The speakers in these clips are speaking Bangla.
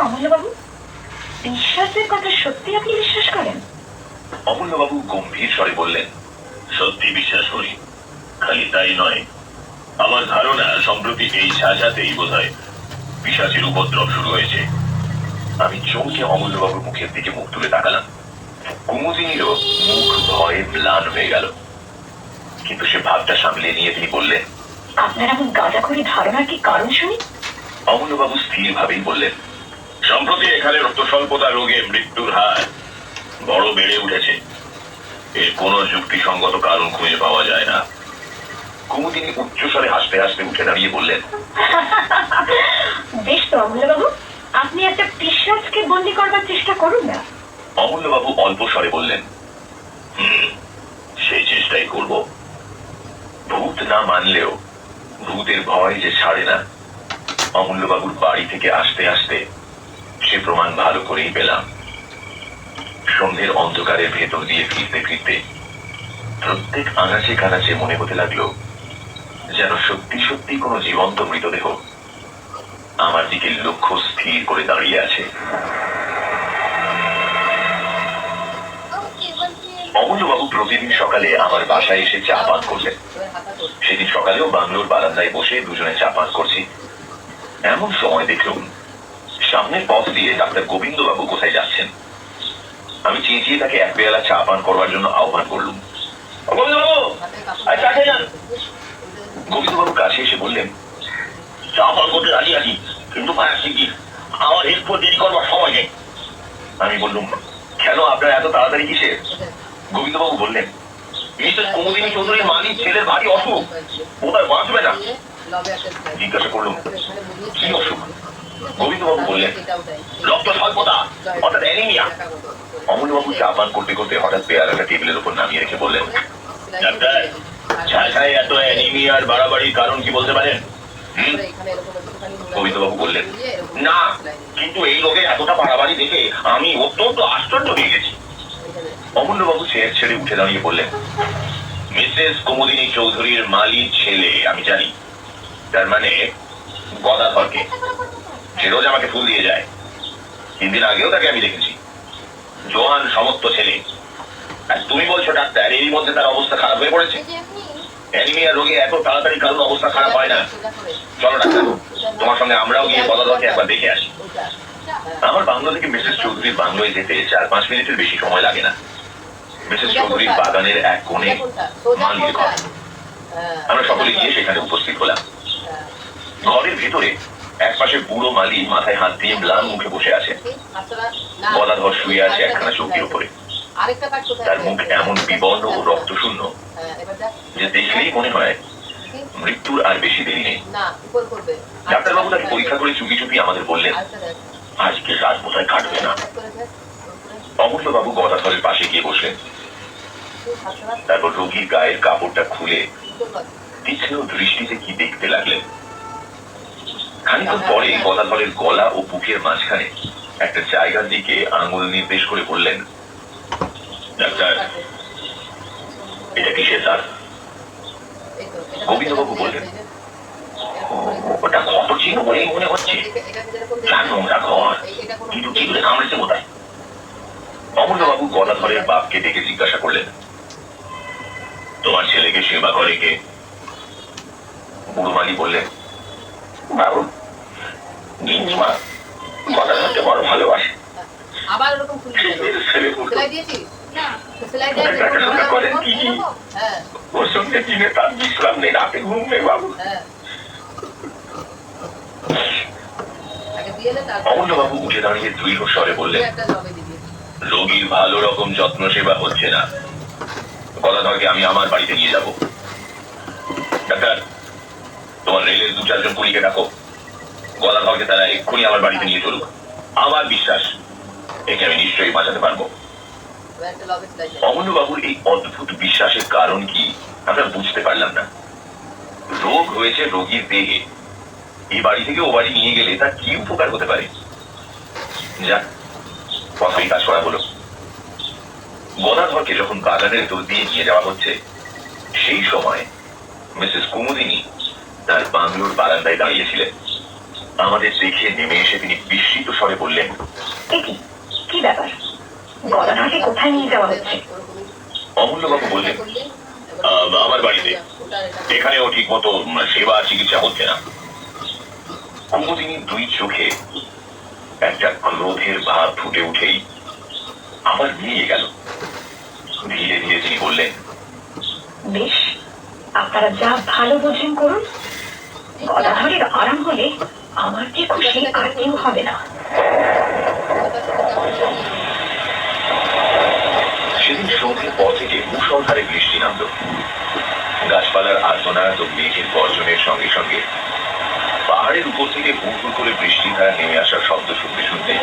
অমূল্যবাবু, বিশ্বাসের কথা সত্যি আপনি বিশ্বাস করেন? অমূল্যবাবু গম্ভীর স্বরে বললেন, সত্যি বিশ্বাস করি। খালি তাই নয়, আমার ধারণা সম্প্রতি এই সাজাতেই বোধহয় পিশাচের উপদ্রব শুরু হয়েছে। আমি চমকে অমূল্যবাবুর মুখের দিকে মুখ তুলে তাকালাম। কুমুদিনীরও মুখ ভয়ে ম্লান হয়ে গেল, কিন্তু সে ভাবটা সামলে নিয়ে তিনি বললেন, আপনার এমন গাঁজাখড়ি ধারণার কি কারণ শুনি? অমূল্যবাবু স্থির ভাবেই বললেন, সম্প্রতি এখানে রক্ত স্বল্পতা রোগে মৃত্যুর হার বড় বেড়ে উঠেছে। এর কোনো যুক্তিসঙ্গত কারণ খুঁজে পাওয়া যায় না। কুমুদিনী উচ্চস্বরে হাসতে হাসতে উঠে দাঁড়িয়ে বললেন, বেশ তো অমূল্যবাবু, আপনি একটা পিশাচকে বন্দি করবার চেষ্টা করুন না। অমূল্যবাবু অল্প স্বরে বললেন, সেই চেষ্টাই করব। ভূত না মানলেও ভূতের ভয় যে ছাড়ে না, অমূল্যবাবুর বাড়ি থেকে আসতে আসতে সে প্রমাণ ভালো করেই পেলাম। সন্ধ্যের অন্ধকারের ভেতর দিয়ে ফিরতে ফিরতে প্রত্যেক আনাচে কানাচে মনে হতে লাগলো যেন সত্যি সত্যি কোনো জীবন্ত মৃতদেহ আমার দিকে লক্ষ্য স্থির করে দাঁড়িয়ে আছে। অমূল্যবাবু প্রতিদিন সকালে আমার বাসায় এসে চা পান করতেন। সেদিন সকালেও বাংলোর বারান্দায় বসে দুজনে চা পান করছি। এমন সময় দেখলুম সামনের পথ দিয়ে ডাক্তার গোবিন্দবাবু কোথায় যাচ্ছেন। আমি চেঁচিয়ে তাকে এক পেয়ালা চা পান করবার জন্য আহ্বান করলুম। গোবিন্দবাবু কাছে এসে বললেন, চা পান করতে রাজি আছি, কিন্তু আমার এরপর দেরি করবার সময় নেই। আমি বললুম, কেন আপনার এত তাড়াতাড়ি কিসের? গোবিন্দবাবু বললেন, মিসেস কুমুদিনী চৌধুরীর মালিক ছেলের ভারী অসুখ, বোধহয় বাঁচবে না। জিজ্ঞাসা করলুম, কি অসুখ? গোবিন্দবাবু বললেন, রক্ত স্বল্পতা, অর্থাৎ অ্যানিমিয়া। অমূল্যবাবু চা পান করতে করতে হঠাৎ পেয়ালাটা টেবিলের উপর নামিয়ে রেখে বললেন, ডাক্তার, ছায় এত অ্যানিমিয়ার বাড়াবাড়ির কারণ কি বলতে পারেন? গোবিন্দবাবু বললেন, না, কিন্তু এই লোকে এতটা বাড়াবাড়ি দেখে আমি অত্যন্ত আশ্চর্য হয়ে গেছি। অমূল্যবাবু চেয়ার ছেড়ে উঠে দাঁড়িয়ে বললেন, মিসেস কুমুদিনী চৌধুরীর মালিক ছেলে আমি জানি, তার মানে গদাধরকে। সে রোজ আমাকে ফুল দিয়ে যায়। 3 দিন আগেও তাকে আমি দেখেছি। জোয়ান সমস্ত ছেলে। আর তুমি বলছো ডাক্তার এরই মধ্যে তার অবস্থা খারাপ হয়ে পড়েছে? অ্যানিমিয়া রোগে এত তাড়াতাড়ি কারণ অবস্থা খারাপ হয় না। চলো ডাক্তার, তোমার সঙ্গে আমরাও গিয়ে গদাধরকে একবার দেখে আসি। আমার বাংলো থেকে মিসেস চৌধুরীর বাংলোয় যেতে 4-5 মিনিটের বেশি সময় লাগে না। মিসেস চৌধুরীর বাগানের এক কোণে মালির ঘর। আমরা সকলে গিয়ে সেখানে উপস্থিত হলাম। ঘরের ভিতরে একপাশে বুড়ো মালি মাথায় হাত দিয়ে ম্লান মুখে বসে আছে। গদাধর শুয়ে আছে একখানা চৌকির উপরে। তার মুখ এমন বিবর্ণ ও রক্তশূন্য যে দেখলেই মনে হয় মৃত্যুর আর বেশি দেরি নেই। ডাক্তারবাবু তাকে পরীক্ষা করে চুপি চুপি আমাদের বললেন, আজকে রাত বোধহয় কাটবে না। অমূল্যবাবু গদাধরের পাশে গিয়ে বসলেন। তারপর রোগীর গায়ের কাপড়টা খুলে তীক্ষ্ণ দৃষ্টিতে কি দেখতে লাগলেন। খানিকক্ষণ পরে গদাধরের গলা ও বুকের মাঝখানে একটা জায়গার দিকে আঙুল নির্দেশ করে বললেন, ডাক্তার, এটা কিসের দাগ? গোবিন্দবাবু বললেন, ওটা ক্ষত চিহ্ন বলেই মনে হচ্ছে। নোংরা ঘর, কিন্তু চিগুলে কামড়েছে বোধ হয়। অমূল্যবাবু গদাধরের বাপকে ডেকে জিজ্ঞাসা করলেন, তোমার ছেলেকে সেবা করে কে? বুড়ো মালি বললেন, বাবু, গিন্নিমা গদাধরকে বড় ভালোবাসে। আবার ওরকম খুলে সেলাই দিয়েছি না, সেলাই দিয়েছি। ওর সঙ্গে দিনে তার বিশ্রাম নেই, রাতে ঘুম নেই বাবু। অমূল্যবাবু উঠে দাঁড়িয়ে দৃঢ় স্বরে বললেন, রোগীর ভালো রকম যত্ন সেবা হচ্ছে না। গদাধরকে আমি আমার বাড়িতে নিয়ে যাব। ডাক্তার, তোমার রেলের 2-4 জন কুলিকে ডাকো। গদাধরকে তারা এক্ষুনি আমার বাড়িতে নিয়ে চলুক। আমার বিশ্বাস একে আমি নিশ্চয়ই বাঁচাতে পারবো। অমূল্যবাবুর এই অদ্ভুত বিশ্বাসের কারণ কি আমরা বুঝতে পারলাম না। রোগ হয়েছে রোগীর দেহে, এই বাড়ি থেকে ও বাড়ি নিয়ে গেলে তার কি উপকার হতে পারে? যাক, কথাই কাজ করা হলো। গদাধরকে যখন বাগানের দূর দিয়ে নিয়ে যাওয়া হচ্ছে, সেই সময় মিসেস কুমুদিনী তার বাংলোর বারান্দায় দাঁড়িয়েছিলেন। আমাদের দেখে নেমে এসে তিনি বিস্মিত স্বরে বললেন, এ কি ব্যাপার? গদাধরকে কোথায় নিয়ে যাওয়া হচ্ছে? অমূল্যবাবু বললেন, আমার বাড়িতে। এখানেও ঠিক মতো সেবা চিকিৎসা হচ্ছে না। কুমুদিনী দুই চোখে একটা ক্রোধের ভাব ফুটে উঠেই আবার মিলিয়ে গেল। ধীরে ধীরে তিনি বললেন, বেশ, আপনারা যা ভালো বোঝেন করুন। গদাধরের আরাম হলে আমার যে খুশি আর কেউ হবে না। সেদিন সন্ধ্যের পর থেকে মুষলধারে বৃষ্টি নামল। গাছপালার আর্তনাদ ও মেঘের গর্জনের সঙ্গে সঙ্গে পাহাড়ের উপর থেকে হুড় হুড় করে বৃষ্টি ধারা নেমে আসার শব্দ শুনতে শুনতে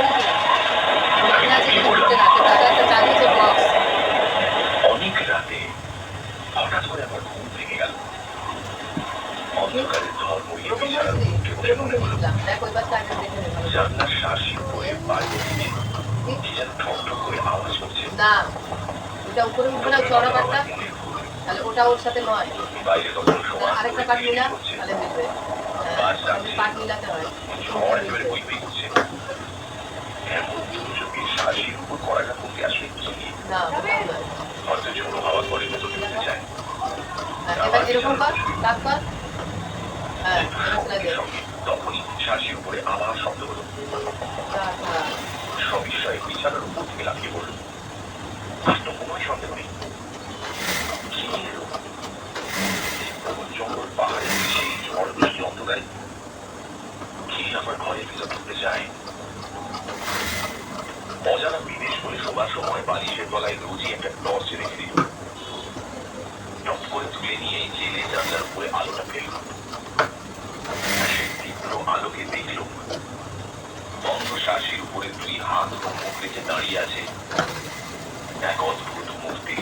অনেক রাতে হঠাৎ করে আমার ঘুম ভেঙে গেল। অন্ধকারের ঝড় মরিয়ে বিছানার উঠে বসে মনে হলো জানলার শাসি হয়ে বাইরে থেকে কি যেন ঠক ঠক করে আওয়াজ করছে। না, ওটা উপরে উঠবে না, চড়া পাটটা, তাহলে ওটা ওর সাথে নয়। বাইরে তখন সময় আরেকটা পাট মিলা, তাহলে মিলবে। পাট মিলাতে হয়। ঝড় একেবারে বই বই করছে। এমন চোখে শাসির উপর কড়াটা করতে আসবে কি? না, ওটাও নয়। হয়তো ঝোড়ো হাওয়া করে মতো ঢুকতে চায়। এবার এরকম কর, কাজ কর। হ্যাঁ, এবার সেলাই দে। তখনই শাসির উপরে আবার শব্দ হলো। সবিস্ময়ে বিছানার উপর থেকে লাফিয়ে পড়ল। আর তো কোনো সন্দেহ নেই। কি এলো? জঙ্গল পাহাড়ের সেই ঝড় বৃষ্টি অন্ধকারে কে আমার ঘরের ভিতর ঢুকতে যায়? অজানা বিদেশ বলে শোবার সময় বালিশের গলায় রোজই একটা টর্চ রেখে দিল। টপ করে তুলে নিয়ে জেলে জানলার উপরে আলোটা ফেলল। সেই তীব্র আলোকে দেখল বন্ধ শাসির উপরে দুই হাত ও মুখ রেখে দাঁড়িয়ে আছে এক অদ্ভুত মূর্তি।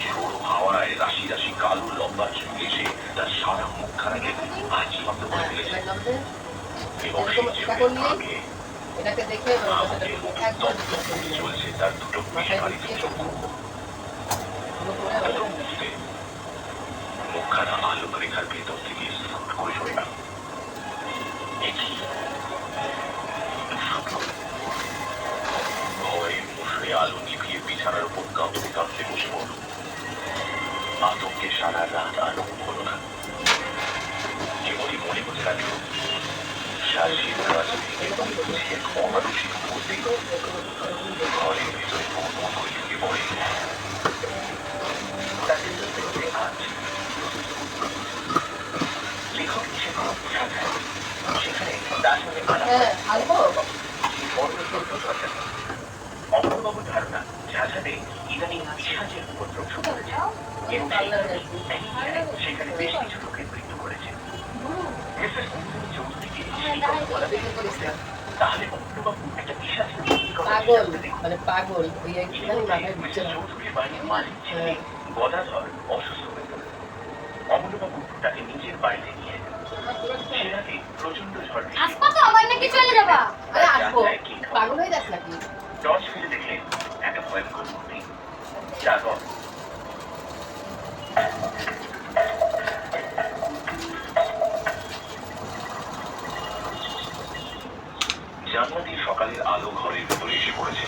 ঝোড়ো হাওয়ায় রাশি রাশি কালো লম্বা চুল এসে তার সারা মুখখানাকে আচ্ছন্ন করে ফেলেছে। এবং সেই চুলের ফাঁকে এটাকে দেখে চলছে তার দুটো বিস্ফারিত চক্ষু। মুখখানা আলোক রেখার ভেতর থেকে স্ফুট করে সরে গেল। ভয়ে মুশড়ে আলো নিভিয়ে বিছানার উপর কাঁপতে কাঁপতে বসে পড়ল। আতঙ্কে সারা রাত আলো হলো না। কেবলই মনে হতে লাগল শাসির কাছ থেকে বুঝে এক অমানুষিক মূর্তি ঘরের ভিতরে ভোর করে ঢুকে পড়ে। তাকে দেখতে আজ লেখক হিসেবে সেখানে তার সঙ্গে অমরবাবুর ধারণা ঝাঁঝাতে ইদানিং পিশাচের উপদ্রব শুরু হয়েছে এবং সেখানে বেশ কিছু লোকের মৃত্যু করেছে। মিসেস কুমুদিনী চৌধুরীকে সেই কথা বলাতে তাহলে অমরবাবু একটা পিশাচের পাগল, মানে পাগল, ওই একদম মাথায় ঢুকছে না। চৌধুরীর বাড়ির মালিক ছিলেন গদাধর অসুস্থ হয়ে পড়ল। অমরবাবু তাকে নিজের বাড়িতে নিয়ে সে রাতে প্রচন্ড ঝড় বৃষ্টি। আরে আসবো, পাগল হয়ে যাস নাকি? টর্চ ফেলে দেখলেন একটা ভয়ঙ্কর মূর্তি। তারপর জানলা দিয়ে সকালের আলো ঘরের ভেতরে এসে পড়েছে।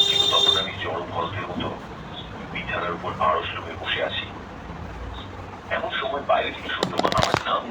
কিন্তু তখন আমি জড় ভরতের মতো বিছানার উপর আড়ষ্ট হয়ে বসে আছি। এমন সময় বাইরে থেকে শুনলাম আমার নাম